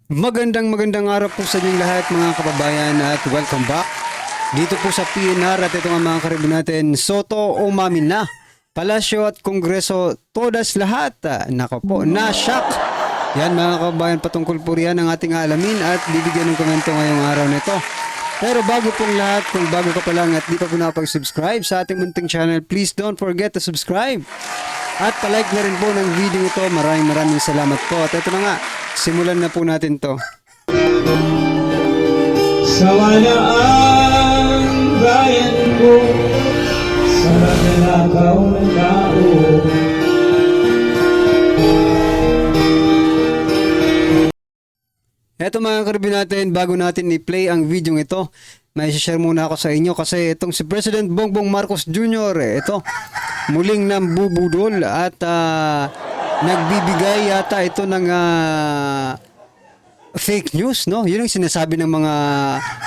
Magandang araw po sa inyong lahat mga kababayan at welcome back dito po sa PNR at ito nga mga karibin natin Soto umamin na Palasyo at Kongreso todas lahat nako po na-shock yan mga kababayan patungkol po riyan ang ating alamin at bibigyan ng komento ngayong araw nito. Pero bago pong lahat, kung bago ka pa lang at di pa po nakapag-subscribe sa ating munting channel, please don't forget to subscribe at palike na rin po ng video ito. Maraming salamat po at ito na nga, simulan na po natin to. Sawana ang bayan ko sa nalakaw na tao. Eto mga karibin natin, bago natin i-play ang video ito, may share muna ako sa inyo kasi itong si President Bongbong Marcos Jr. Ito, muling nambubudol at nagbibigay yata ito ng fake news, no? Yun ang sinasabi ng mga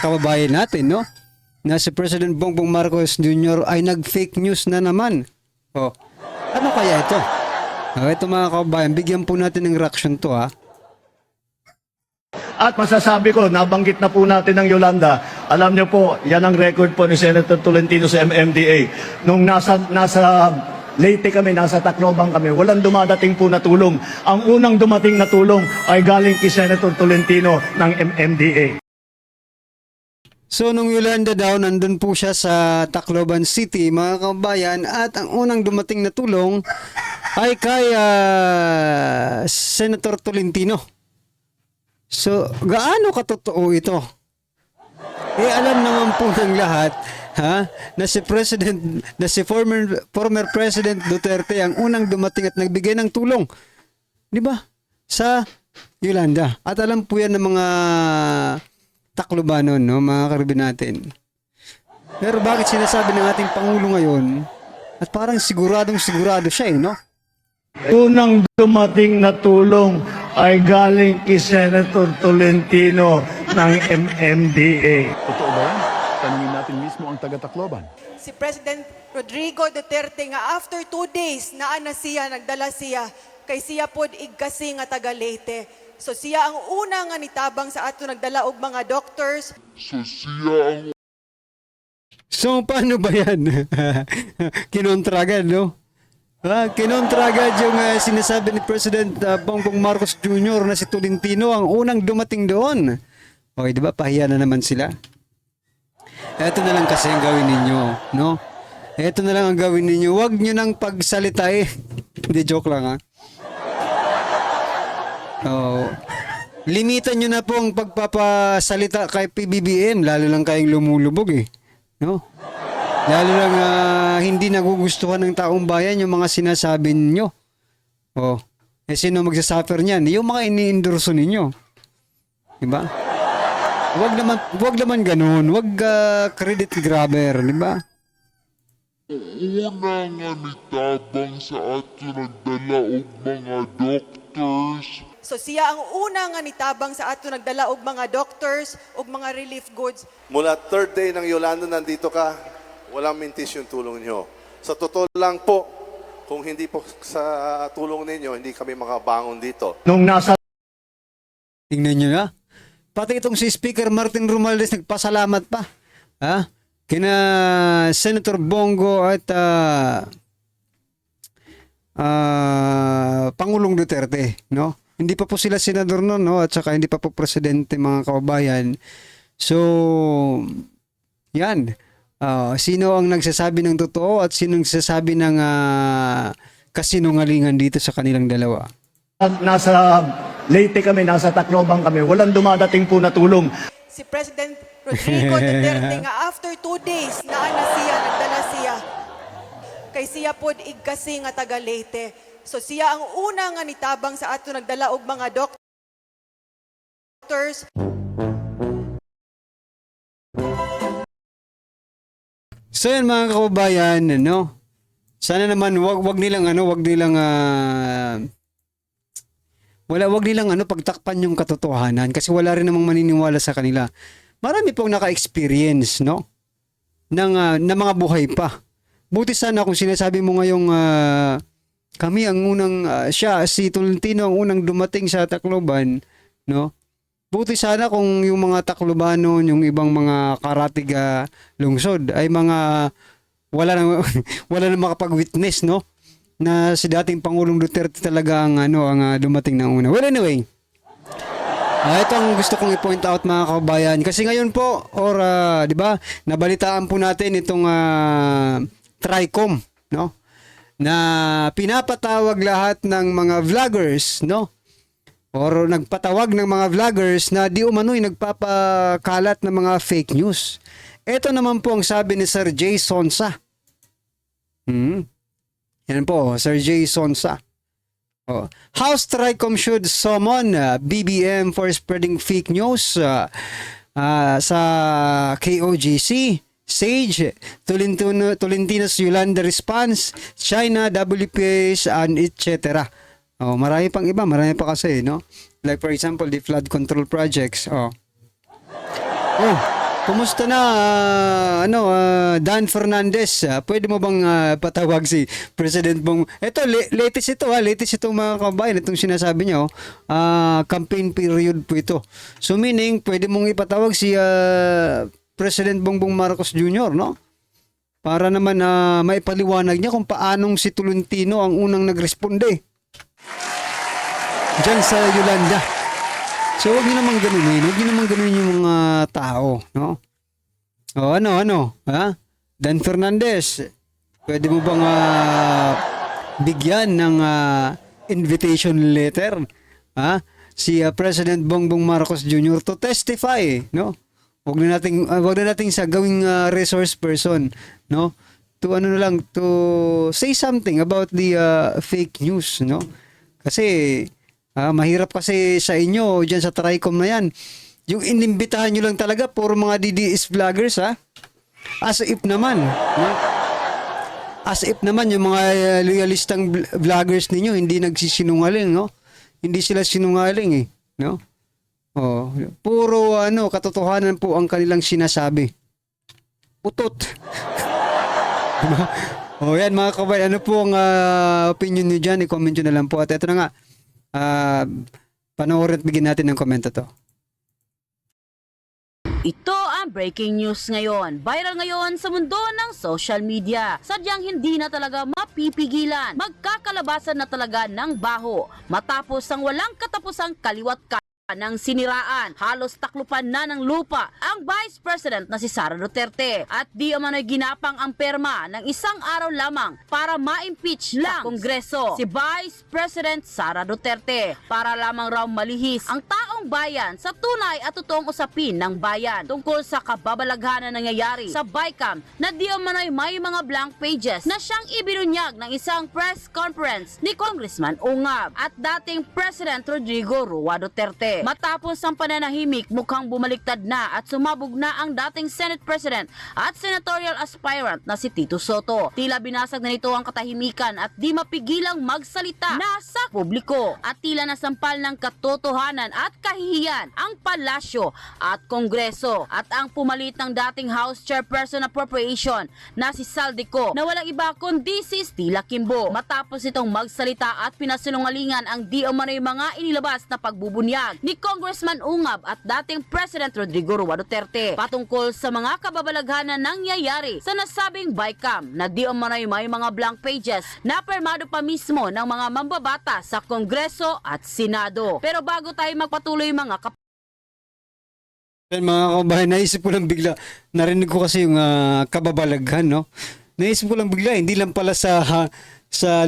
kababayan natin, no? Na si President Bongbong Marcos Jr. ay nag-fake news na naman. Oh, ano kaya ito? Ito mga kababayan, bigyan po natin ng reaction to ha. At masasabi ko, nabanggit na po natin ng Yolanda, alam niyo po, yan ang record po ni Senator Tolentino sa MMDA. Nung nasa Leyte kami, nasa Tacloban kami, walang dumadating po na tulong. Ang unang dumating na tulong ay galing kay Senator Tolentino ng MMDA. So nung Yolanda daw, nandun po siya sa Tacloban City, mga kababayan, at ang unang dumating na tulong ay kay Senator Tolentino. So, gaano katotoo ito? Alam naman po ng lahat, na si former President Duterte ang unang dumating at nagbigay ng tulong. 'Di ba? Sa Yolanda. At alam po 'yan ng mga Taclobanon, no, mga karibin natin. Pero bakit sinasabi ng ating Pangulo ngayon at parang sigurado siya, no? Unang dumating na tulong ay galing kay Senator Tolentino ng MMDA. Totoo ba yan? Tanungin natin mismo ang taga-Tacloban. Si President Rodrigo Duterte nga after 2 days naa siya, nagdala siya kay siya pod igkasi nga taga Leyte. So siya ang una nga nitabang sa ato nagdala og mga doctors. So paano ba yan? Kinontragan, no? Kinontragad yung sinasabi ni President Bongbong Marcos Jr. na si Tolentino ang unang dumating doon. Okay, di ba? Pahiya na naman sila. Ito na lang kasi ang gawin ninyo, no? Ito na lang ang gawin ninyo. Huwag nyo nang pagsalita eh. Hindi, joke lang ha. Limitan nyo na po ang pagpapasalita kay PBBM. Lalo lang kayong lumulubog eh. No? Lalo lang hindi nagugustuhan ng taong bayan yung mga sinasabi ninyo. Sino magsasuffer niyan? Yung mga ini-endorso ninyo. Diba? Wag naman ganun. Wag credit grabber, diba? Una nga nitabang sa ato nagdala og mga doctors. So siya ang una nga nitabang sa ato nagdala og mga doctors og mga relief goods. Mula third day ng Yolanda, nandito ka, walang mintis yung tulong nyo. Sa totoo lang po, kung hindi po sa tulong ninyo, hindi kami makabangon dito. Nung nasa Tingnan nyo na. Pati itong si Speaker Martin Romualdez nagpasalamat pa. Kina Senator Bongo at Pangulong Duterte, no? Hindi pa po sila senador noon, no? At saka hindi pa po presidente, mga kababayan. So, yan. Sino ang nagsasabi ng totoo at sino ang nagsasabi ng kasinungalingan dito sa kanilang dalawa? nasa Leyte kami, nasa Tacloban kami, walang dumadating po na tulong. Si President Rodrigo Duterte nga after 2 days naa siya, nagdala siya kay siya pod igkasi nga taga Leyte. So siya ang una nga nitabang sa ato nagdala og mga doctors. So yan mga kababayan, no? Sana naman wag nilang pagtakpan yung katotohanan kasi wala rin namang maniniwala sa kanila. Marami pong naka-experience, no? ng mga buhay pa. Buti sana kung sinasabi mo ngayong kami ang unang si Tolentino ang unang dumating sa Tacloban, no? Buti sana kung yung mga Taclobanon, yung ibang mga karatig lungsod ay mga wala na wala na makapag-witness, no? Na si dating Pangulong Duterte talaga ang dumating na una. Well, anyway, ito ang gusto kong i-point out mga kababayan kasi ngayon po di ba? Nabalitaan po natin itong TRICOM, no? Na pinapatawag lahat ng mga vloggers, no? Or nagpatawag ng mga vloggers na di umano'y nagpapakalat ng mga fake news. Ito naman po ang sabi ni Sir Jay Sonsa. Yan po, Sir Jay Sonsa. House TRICOM should summon BBM for spreading fake news sa KOGC. Sage, Tolentino's Yolanda response, China, WPS, and etc. Marami pang iba, marami pa kasi, no? Like for example, the flood control projects. Kumusta na Dan Fernandez? Pwede mo bang patawag si President Bong? Ito latest ito mga kabayan, itong sinasabi niya, campaign period po ito. So meaning pwede mong ipatawag si President Bongbong Marcos Jr., no? Para naman maipaliwanag niya kung paanong si Tolentino ang unang nagresponde diyan sa Yolanda. So, huwag niyo naman ganunin. Huwag niyo naman ganunin yung mga tao, no? Dan Fernandez, pwede mo bang bigyan ng invitation letter, si President Bongbong Marcos Jr. to testify, no? Huwag na nating sa gawing resource person, no? To say something about the fake news, no? Kasi mahirap kasi sa inyo diyan sa TRICOM na yan. Yung inimbitahan nyo lang talaga puro mga DDS vloggers, As if naman, no? As if naman yung mga loyalistang vloggers ninyo hindi nagsisinungaling, no? Hindi sila sinungaling, no? Puro katotohanan po ang kanilang sinasabi. Putot. Diba? Yan mga kabayan, ano po ang opinion niyo dyan? I-comment nyo na lang po. At ito na nga, panoorin at bigyan natin ng komento to. Ito ang breaking news ngayon. Viral ngayon sa mundo ng social media. Sadyang hindi na talaga mapipigilan. Magkakalabasan na talaga ng baho. Matapos ang walang katapusang kaliwat ng siniraan, halos taklupan na ng lupa ang Vice President na si Sara Duterte at di umano'y ginapang ang perma ng isang araw lamang para ma-impeach lang sa Kongreso si Vice President Sara Duterte para lamang raw malihis ang taong bayan sa tunay at totoong usapin ng bayan tungkol sa kababalaghan na nangyayari sa BICAM na di umano'y may mga blank pages na siyang ibinunyag ng isang press conference ni Congressman Ungab at dating President Rodrigo Roa Duterte. Matapos ang pananahimik, mukhang bumaliktad na at sumabog na ang dating Senate President at senatorial aspirant na si Tito Soto. Tila binasag na nito ang katahimikan at di mapigilang magsalita na sa publiko at tila nasampal ng katotohanan at kahihiyan ang palasyo at kongreso at ang pumalit ng dating House Chairperson Appropriation na si Saldico na walang iba kundi si Stila Kimbo. Matapos itong magsalita at pinasinungalingan ang di umano'y mga inilabas na pagbubunyag ni Congressman Ungab at dating President Rodrigo Roa Duterte patungkol sa mga kababalaghan na nangyayari sa nasabing BICAM na di umano'y may mga blank pages na permado pa mismo ng mga mambabata sa Kongreso at Senado. Pero bago tayo magpatuloy mga Mga kababayan, naisip ko lang bigla, narinig ko kasi yung kababalaghan, no? Naisip ko lang bigla, hindi lang pala sa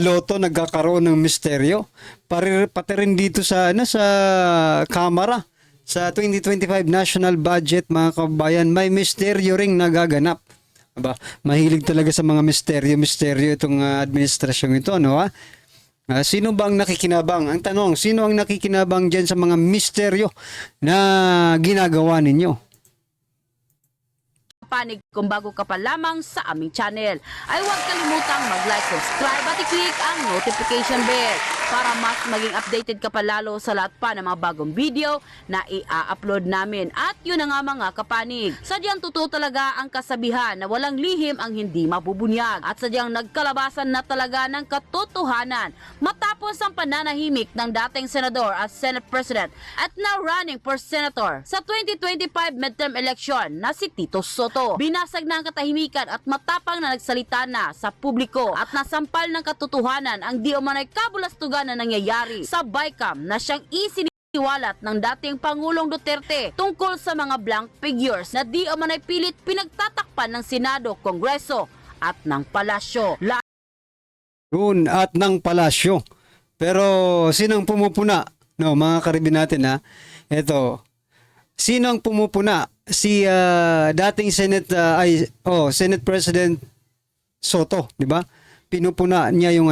loto nagkakaroon ng misteryo. Pati rin dito sa Kamara, sa 2025 national budget, mga kababayan, may misteryo ring nagaganap. Aba, mahilig talaga sa mga misteryo itong administrasyong ito, no? Sino ba ang nakikinabang? Ang tanong, sino ang nakikinabang dyan sa mga misteryo na ginagawa ninyo? panig kung bago ka pa lamang sa aming channel, ay huwag kalimutang mag-like, subscribe at i-click ang notification bell para mas maging updated ka pa lalo sa lahat pa ng mga bagong video na i-upload namin. At yun na nga mga kapanig, sadyang totoo talaga ang kasabihan na walang lihim ang hindi mabubunyag at sadyang nagkalabasan na talaga ng katotohanan matapos ang pananahimik ng dating senador at Senate President at now running for Senator sa 2025 midterm election na si Tito Soto. Binasag na ang katahimikan at matapang na nagsalita na sa publiko at nasampal ng katotohanan ang di umanay kabulastugan na nangyayari sa BICAM na siyang isiniwalat ng dating Pangulong Duterte tungkol sa mga blank figures na di umanay pilit pinagtatakpan ng Senado, Kongreso at ng Palasyo. Yun, at ng palasyo. Pero sinong pumupuna? No, mga karibin natin ha. Ito, sino ang pumupuna? Si dating Senate President Soto, di ba? Pinupuna niya yung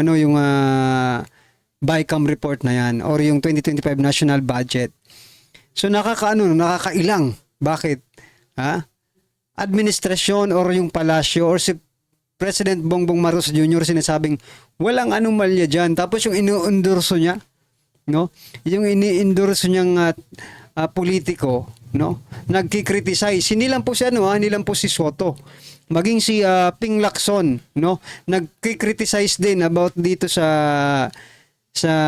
BICAM report na yan or yung 2025 national budget. So nakakailang. Bakit? Ha? Administrasyon or yung palasyo or si President Bongbong Marcos Jr. sinasabing walang anomalya dyan. Tapos yung inu-endorso niya, no? Yung ini-endorso niyang politiko, no? Nagki-criticize. Hindi lang po si hindi lang po si Soto. Maging si Ping Lacson, no? Nagki-criticize din about dito sa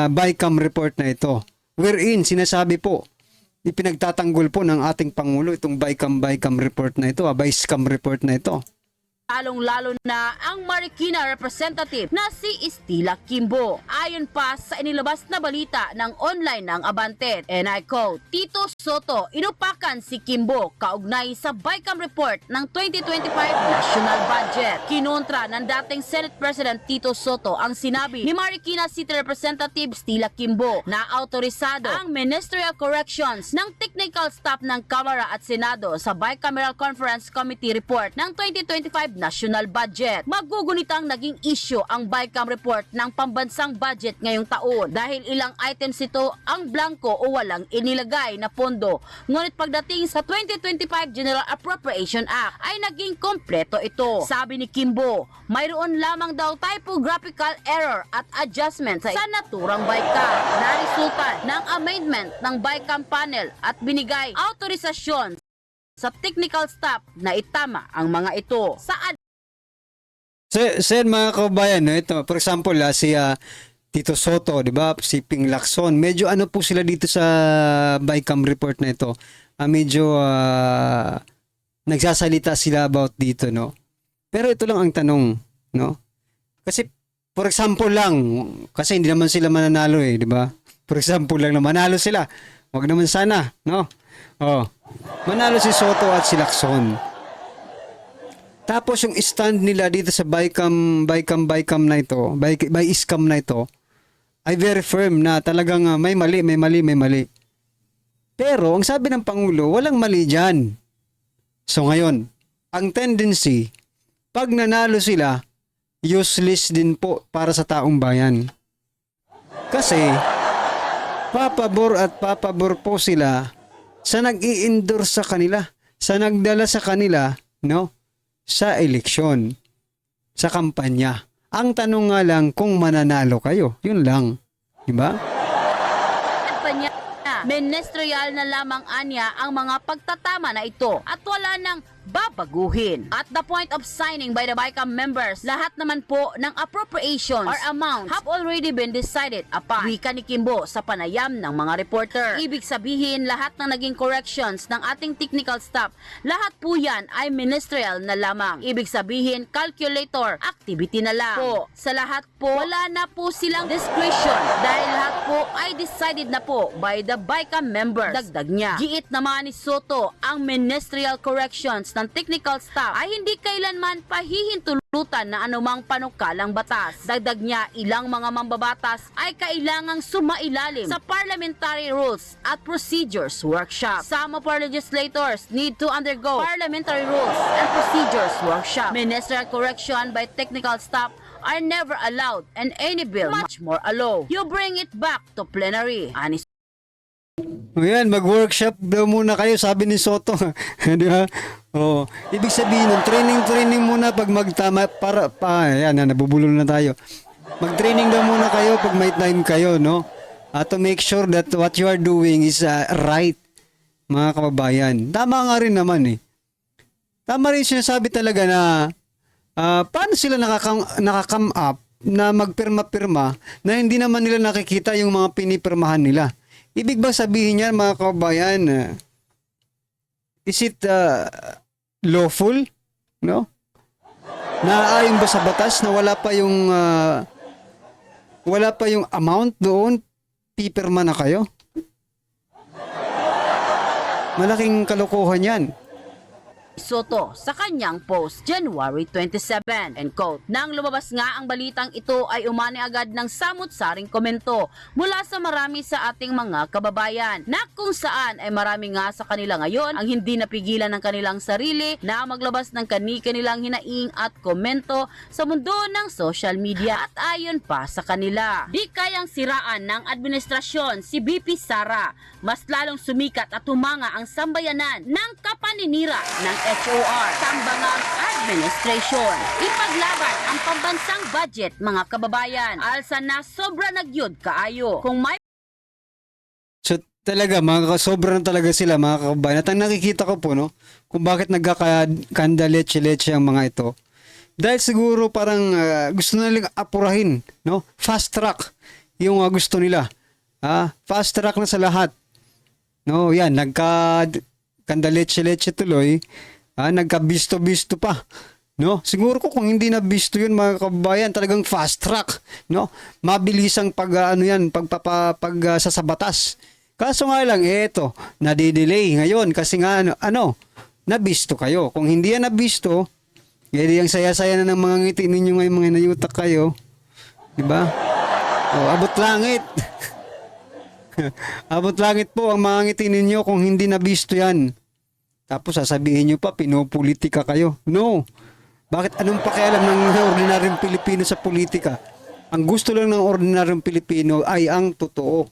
BICAM report na ito. Wherein sinasabi po, ipinagtatanggol po ng ating Pangulo itong BICAM report na ito, BICAM report na ito. Lalong-lalo na ang Marikina representative na si Estila Kimbo. Ayon pa sa inilabas na balita ng online ng Abante, and I quote, Tito Soto, inupakan si Kimbo kaugnay sa BICAM report ng 2025 national budget. Kinontra ng dating Senate President Tito Soto ang sinabi ni Marikina City Representative Estila Kimbo na autorisado ang ministerial corrections ng technical staff ng Kamara at Senado sa Bicameral Conference Committee report ng 2025 national budget. Magugunitang naging issue ang BICAM report ng pambansang budget ngayong taon dahil ilang items ito ang blanco o walang inilagay na pondo. Ngunit pagdating sa 2025 General Appropriation Act ay naging kompleto ito. Sabi ni Kimbo, mayroon lamang daw typographical error at adjustment sa naturang BICAM na resulta ng amendment ng BICAM panel at binigay autorisasyon sa technical staff na itama ang mga ito. Sen mga kabayan, no, ito, for example, si Tito Soto, di ba? Si Ping Lacson, medyo ano po sila dito sa BICAM report na ito. Medyo nagsasalita sila about dito, no? Pero ito lang ang tanong, no? Kasi, for example lang, kasi hindi naman sila mananalo di ba? For example lang na manalo sila. Wag naman sana, no? Oh. Manalo si Soto at si Lacson. Tapos yung stand nila dito sa BICAM na ito, BICAM na ito, ay very firm na talagang may mali. Pero ang sabi ng Pangulo, walang mali dyan. So ngayon, ang tendency, pag nanalo sila, useless din po para sa taong bayan. Kasi, papabor po sila sa nag-i-endorse sa kanila, sa nagdala sa kanila, no? Sa eleksyon, sa kampanya. Ang tanong nga lang kung mananalo kayo. Yun lang. Diba? Ministerial na lamang anya ang mga pagtatama na ito at wala nang babaguhin. At the point of signing by the BICAM members, lahat naman po ng appropriations or amounts have already been decided upon. Wika ni Kimbo sa panayam ng mga reporter. Ibig sabihin, lahat ng naging corrections ng ating technical staff, lahat po yan ay ministerial na lamang. Ibig sabihin, calculator activity na lang. Po, sa lahat po, wala na po silang discretion dahil lahat po ay decided na po by the BICAM members. Dagdag niya. Giit naman ni Soto, ang ministerial corrections ng technical staff ay hindi kailanman pahihintulutan na anumang panukalang batas. Dagdag niya, ilang mga mambabatas ay kailangang sumailalim sa Parliamentary Rules at Procedures Workshop. Some of our legislators need to undergo Parliamentary Rules and Procedures Workshop. Ministerial correction by technical staff are never allowed and any bill much more allowed. You bring it back to plenary. Ayan, mag-workshop daw muna kayo, sabi ni Soto. Di ba? Oh, ibig sabihin, training muna pag magtama para ayan, nabubulol na tayo. Mag-training daw muna kayo pag may time kayo, no? To make sure that what you are doing is right, mga kababayan. Tama nga rin naman eh. Tama rin sinasabi talaga na paano sila nakakam up na magpirma-pirma na hindi naman nila nakikita yung mga pinipirmahan nila. Ibig ba sabihin niyan, mga kababayan, is it lawful? No? Naaayon ba sa batas na wala pa yung amount doon, pipirma na kayo? Malaking kalokohan yan. Soto sa kanyang post January 27. And quote, nang lumabas nga ang balitang ito ay umani agad ng samut-saring komento mula sa marami sa ating mga kababayan na kung saan ay marami nga sa kanila ngayon ang hindi napigilan ng kanilang sarili na maglabas ng kani-kanilang hinaing at komento sa mundo ng social media at ayon pa sa kanila. Di kayang siraan ng administrasyon si BP Sara, mas lalong sumikat at humanga ang sambayanan ng kapaninira ng HOR, Tambangang Administration. Ipaglaban ang pambansang budget, mga kababayan. Alsa na sobra nagyod kaayo. Kung may So talaga, sobra na talaga sila, mga kababayan. At ang nakikita ko po, no, kung bakit nagkakanda leche-leche ang mga ito. Dahil siguro parang gusto na nilang apurahin, no? Fast track yung gusto nila. Fast track na sa lahat. No, yan, nagkanda leche-leche tuloy. Nagkabisto-bisto pa. No? Siguro ko kung hindi na bisto yun, mga kababayan, talagang fast track, no? Mabilisang sa batas. Kaso nga lang, eto, nadidelay ngayon kasi nga nabisto kayo. Kung hindi yan nabisto, ang saya-saya na ng mga ngiti ninyo ngayon, mga nayutak kayo. Diba? Abot langit. Abot langit po ang mga ngiti ninyo kung hindi nabisto yan. Tapos sasabihin nyo pa, pinopolitika kayo. No. Bakit anong pakialam ng ordinaryong Pilipino sa politika? Ang gusto lang ng ordinaryong Pilipino ay ang totoo.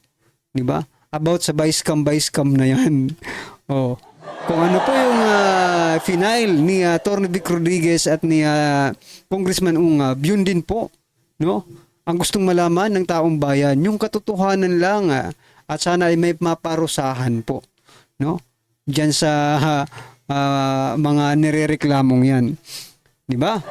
Di ba? About sa vice cam na yan. Kung ano po yung final ni Atty. Vic Rodriguez at ni Congressman Ungab, yun din po. No? Ang gustong malaman ng taong bayan, yung katotohanan lang at sana ay may maparusahan po. No? Diyan sa mga nirereklamong yan. Di ba?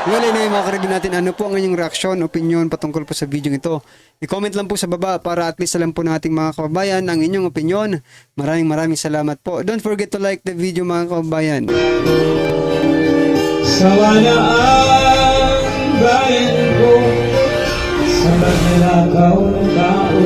Well, anyway, mga karibin natin, ano po ang inyong reaksyon, opinion patungkol po sa video ito? I-comment lang po sa baba para at least alam po nating mga kababayan ang inyong opinion. Maraming salamat po. Don't forget to like the video, mga kababayan. Sawa na ang bayan ko sa magnanakaw ng tao.